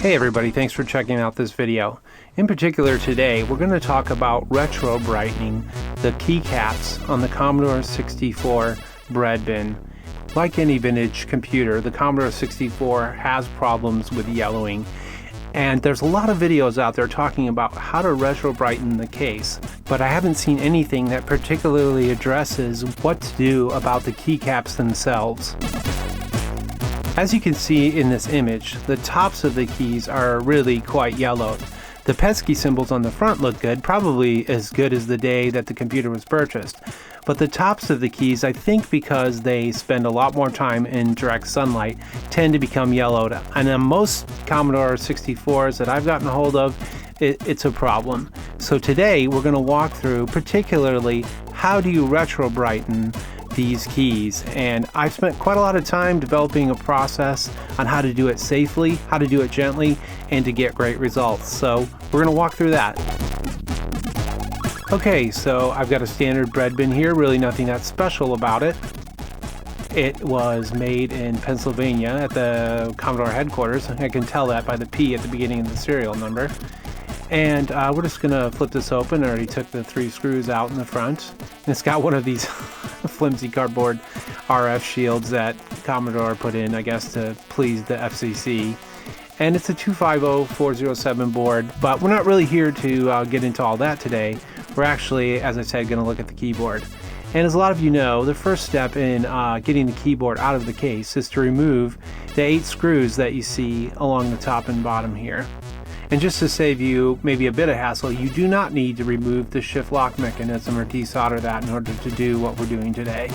Hey everybody, thanks for checking out this video. In particular today, we're going to talk about retrobrightening the keycaps on the Commodore 64 bread bin. Like any vintage computer, the Commodore 64 has problems with yellowing. And there's a lot of videos out there talking about how to retrobrighten the case, but I haven't seen anything that particularly addresses what to do about the keycaps themselves. As you can see in this image, the tops of the keys are really quite yellowed. The pesky symbols on the front look good, probably as good as the day that the computer was purchased. But the tops of the keys, I think because they spend a lot more time in direct sunlight, tend to become yellowed. And on most Commodore 64s that I've gotten a hold of, it's a problem. So today we're going to walk through particularly how do you retrobrighten these keys, and I've spent quite a lot of time developing a process on how to do it safely, how to do it gently, and to get great results. So we're going to walk through that. Okay, so I've got a standard bread bin here, really nothing that special about it. It was made in Pennsylvania at the Commodore headquarters. I can tell that by the P at the beginning of the serial number. And we're just going to flip this open. I already took the 3 screws out in the front. And it's got one of these flimsy cardboard RF shields that Commodore put in, I guess, to please the FCC. And it's a 250407 board, but we're not really here to get into all that today. We're actually, as I said, going to look at the keyboard. And as a lot of you know, the first step in getting the keyboard out of the case is to remove the 8 screws that you see along the top and bottom here. And just to save you maybe a bit of hassle, you do not need to remove the shift lock mechanism or desolder that in order to do what we're doing today.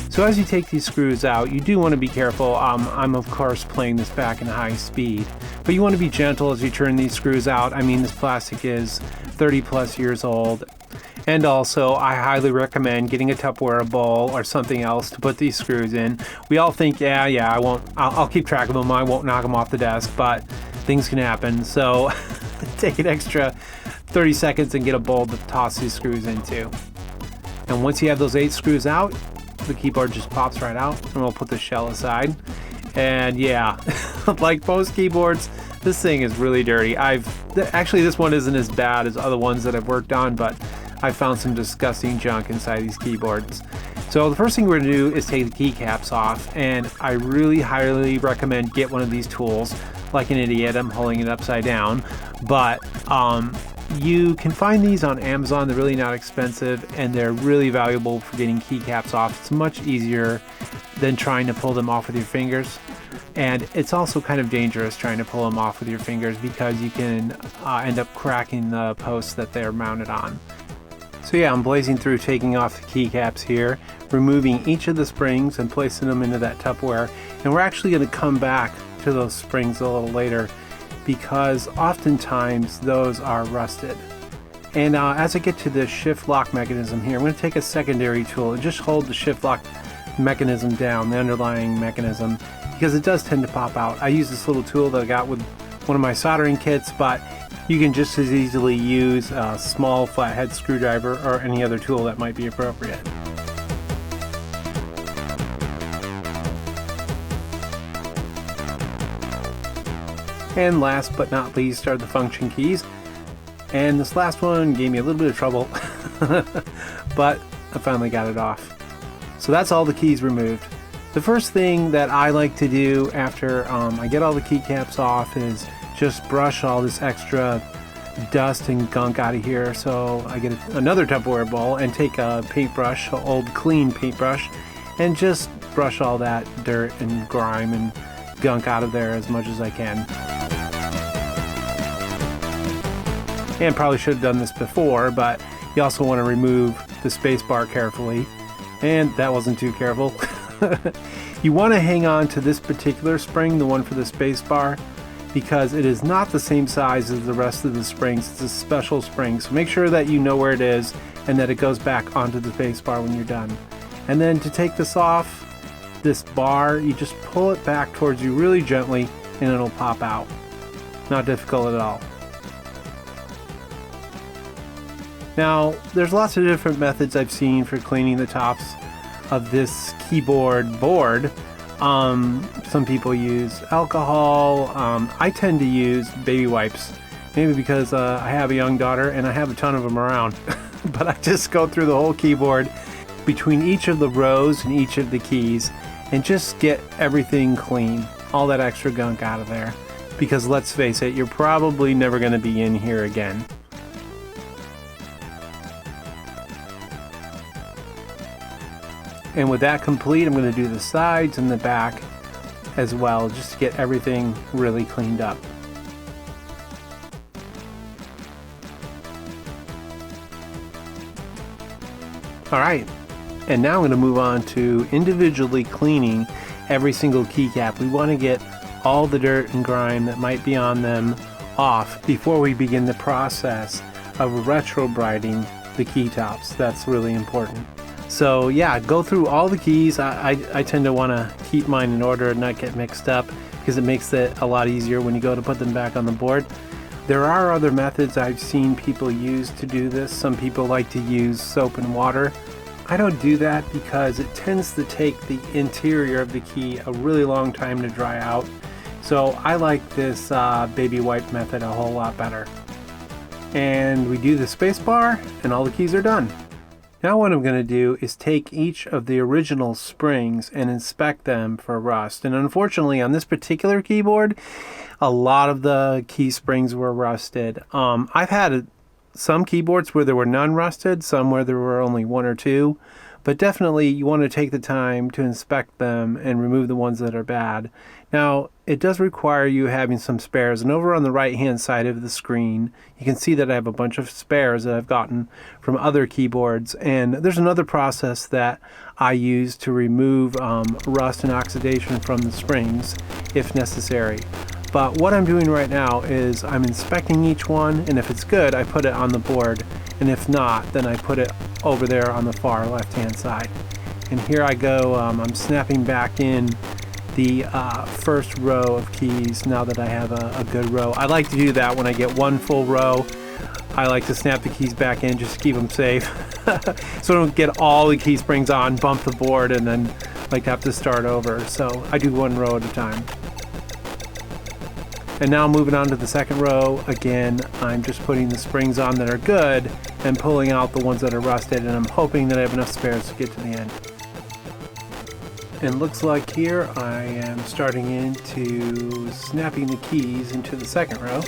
So as you take these screws out, you do want to be careful. I'm of course playing this back in high speed, but you want to be gentle as you turn these screws out. I mean, this plastic is 30 plus years old. And also, I highly recommend getting a Tupperware bowl or something else to put these screws in. We all think, I'll keep track of them, I won't knock them off the desk, but things can happen. So take an extra 30 seconds and get a bowl to toss these screws into. And once you have those 8 screws out, the keyboard just pops right out, and we'll put the shell aside. And yeah, like most keyboards, this thing is really dirty. Actually, this one isn't as bad as other ones that I've worked on, but I found some disgusting junk inside these keyboards. So the first thing we're going to do is take the keycaps off, and I really highly recommend get one of these tools. Like an idiot, I'm holding it upside down, but you can find these on Amazon. They're really not expensive, and they're really valuable for getting keycaps off. It's much easier than trying to pull them off with your fingers. And it's also kind of dangerous trying to pull them off with your fingers because you can end up cracking the posts that they're mounted on. So yeah, I'm blazing through taking off the keycaps here, removing each of the springs and placing them into that Tupperware. And we're actually going to come back to those springs a little later because oftentimes those are rusted. And as I get to the shift lock mechanism here, I'm going to take a secondary tool and just hold the shift lock mechanism down, the underlying mechanism, because it does tend to pop out. I use this little tool that I got with one of my soldering kits, but you can just as easily use a small flathead screwdriver or any other tool that might be appropriate. And last but not least are the function keys. And this last one gave me a little bit of trouble, but I finally got it off. So that's all the keys removed. The first thing that I like to do after I get all the keycaps off is just brush all this extra dust and gunk out of here. So I get another Tupperware bowl and take a paintbrush, an old clean paintbrush, and just brush all that dirt and grime and gunk out of there as much as I can. And probably should have done this before, but you also want to remove the space bar carefully, and that wasn't too careful. You want to hang on to this particular spring, the one for the space bar, because it is not the same size as the rest of the springs. It's a special spring, so make sure that you know where it is and that it goes back onto the space bar when you're done. And then to take this off, this bar, you just pull it back towards you really gently and it'll pop out. Not difficult at all. Now, there's lots of different methods I've seen for cleaning the tops of this keyboard board. Some people use alcohol. I tend to use baby wipes, maybe because I have a young daughter and I have a ton of them around. But I just go through the whole keyboard between each of the rows and each of the keys and just get everything clean, all that extra gunk out of there. Because let's face it, you're probably never going to be in here again. And with that complete, I'm going to do the sides and the back as well, just to get everything really cleaned up. Alright, and now I'm going to move on to individually cleaning every single keycap. We want to get all the dirt and grime that might be on them off before we begin the process of retrobrightening the key tops. That's really important. So yeah, go through all the keys. I tend to want to keep mine in order and not get mixed up because it makes it a lot easier when you go to put them back on the board. There are other methods I've seen people use to do this. Some people like to use soap and water. I don't do that because it tends to take the interior of the key a really long time to dry out. So I like this baby wipe method a whole lot better. And we do the space bar and all the keys are done. Now what I'm going to do is take each of the original springs and inspect them for rust. And unfortunately on this particular keyboard, a lot of the key springs were rusted. I've had some keyboards where there were none rusted, some where there were only one or two. But definitely you want to take the time to inspect them and remove the ones that are bad. Now, it does require you having some spares, and over on the right hand side of the screen you can see that I have a bunch of spares that I've gotten from other keyboards, and there's another process that I use to remove rust and oxidation from the springs if necessary. But what I'm doing right now is I'm inspecting each one, and if it's good I put it on the board, and if not then I put it over there on the far left hand side. And here I go, I'm snapping back in the first row of keys now that I have a good row. I like to do that when I get one full row. I like to snap the keys back in just to keep them safe so I don't get all the key springs on, bump the board, and then like have to start over. So I do one row at a time. And now moving on to the second row. Again, I'm just putting the springs on that are good and pulling out the ones that are rusted, and I'm hoping that I have enough spares to get to the end. And looks like here I am starting into snapping the keys into the second row.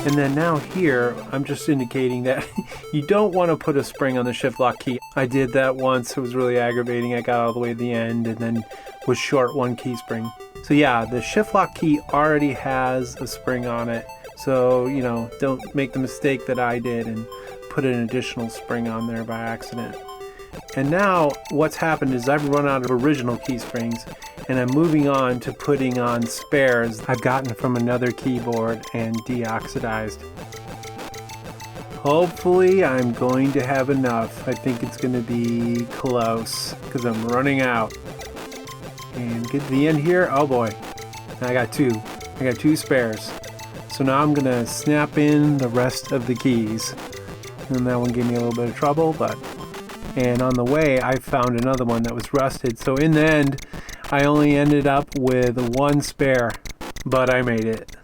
And then now here, I'm just indicating that you don't want to put a spring on the shift lock key. I did that once, it was really aggravating. I got all the way to the end and then was short one key spring. So yeah, the shift lock key already has a spring on it. So, you know, don't make the mistake that I did and put an additional spring on there by accident. And now what's happened is I've run out of original key springs, and I'm moving on to putting on spares I've gotten from another keyboard and deoxidized. Hopefully I'm going to have enough. I think it's going to be close because I'm running out. And get to the end here. Oh boy, I got two spares. So now I'm going to snap in the rest of the keys. And that one gave me a little bit of trouble, and on the way I found another one that was rusted. So in the end I only ended up with one spare, but I made it.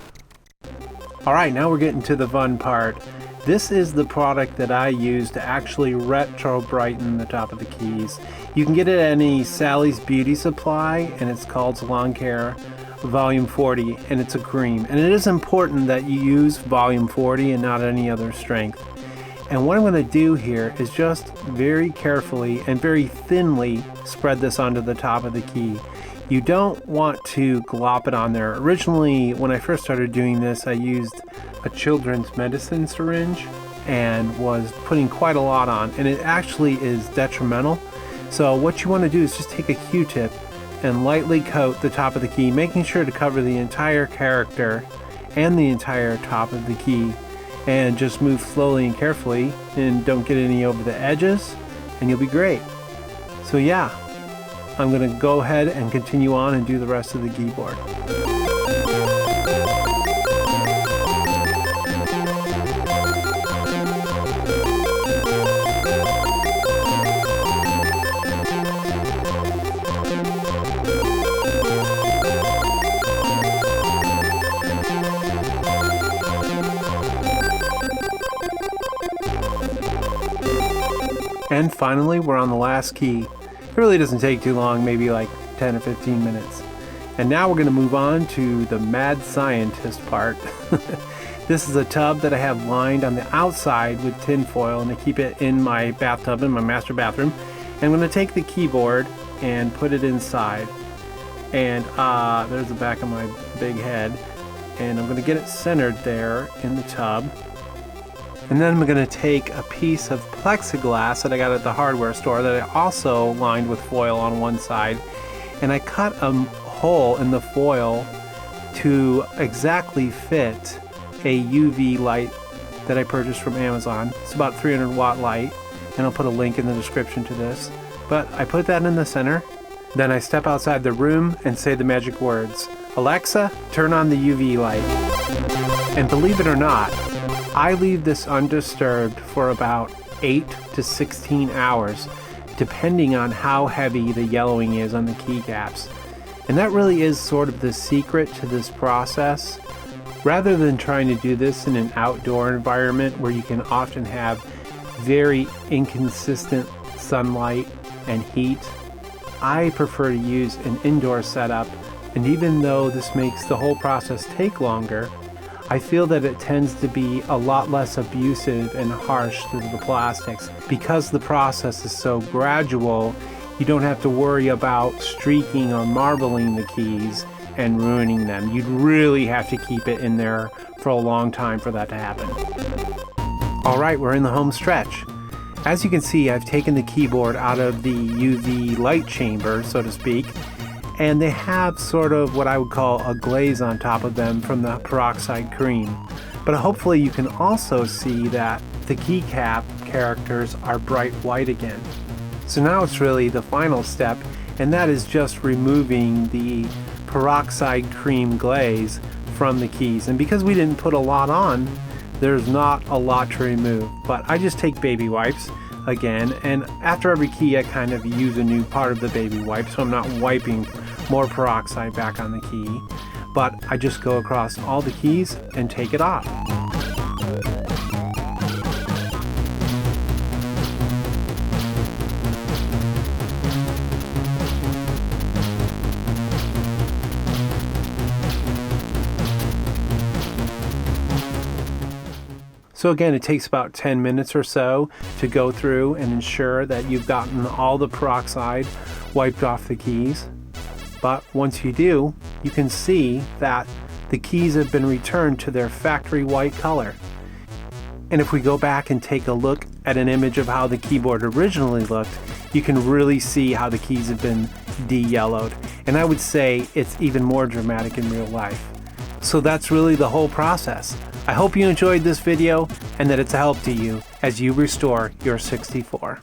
Alright, now we're getting to the fun part. This is the product that I use to actually retro-brighten the top of the keys. You can get it at any Sally's Beauty Supply, and it's called Salon Care Volume 40, and it's a cream. And it is important that you use Volume 40 and not any other strength. And what I'm going to do here is just very carefully and very thinly spread this onto the top of the key. You don't want to glop it on there. Originally, when I first started doing this, I used a children's medicine syringe and was putting quite a lot on, and it actually is detrimental. So what you want to do is just take a Q-tip and lightly coat the top of the key, making sure to cover the entire character and the entire top of the key. And just move slowly and carefully, and don't get any over the edges, and you'll be great. So yeah, I'm going to go ahead and continue on and do the rest of the keyboard. And finally, we're on the last key. It really doesn't take too long, maybe like 10 or 15 minutes. And now we're going to move on to the mad scientist part. This is a tub that I have lined on the outside with tin foil, and I keep it in my bathtub in my master bathroom. And I'm going to take the keyboard and put it inside. And there's the back of my big head. And I'm going to get it centered there in the tub. And then I'm going to take a piece of plexiglass that I got at the hardware store that I also lined with foil on one side. And I cut a hole in the foil to exactly fit a UV light that I purchased from Amazon. It's about 300 watt light, and I'll put a link in the description to this. But I put that in the center. Then I step outside the room and say the magic words, "Alexa, turn on the UV light." And believe it or not, I leave this undisturbed for about 8 to 16 hours, depending on how heavy the yellowing is on the keycaps. And that really is sort of the secret to this process. Rather than trying to do this in an outdoor environment where you can often have very inconsistent sunlight and heat, I prefer to use an indoor setup. And even though this makes the whole process take longer, I feel that it tends to be a lot less abusive and harsh to the plastics. Because the process is so gradual, you don't have to worry about streaking or marbling the keys and ruining them. You'd really have to keep it in there for a long time for that to happen. Alright, we're in the home stretch. As you can see, I've taken the keyboard out of the UV light chamber, so to speak, and they have sort of what I would call a glaze on top of them from the peroxide cream. But hopefully you can also see that the keycap characters are bright white again. So now it's really the final step, and that is just removing the peroxide cream glaze from the keys. And because we didn't put a lot on, there's not a lot to remove. But I just take baby wipes again, and after every key I kind of use a new part of the baby wipe, so I'm not wiping more peroxide back on the key, but I just go across all the keys and take it off. So again, it takes about 10 minutes or so to go through and ensure that you've gotten all the peroxide wiped off the keys. But once you do, you can see that the keys have been returned to their factory white color. And if we go back and take a look at an image of how the keyboard originally looked, you can really see how the keys have been de-yellowed. And I would say it's even more dramatic in real life. So that's really the whole process. I hope you enjoyed this video and that it's a help to you as you restore your 64.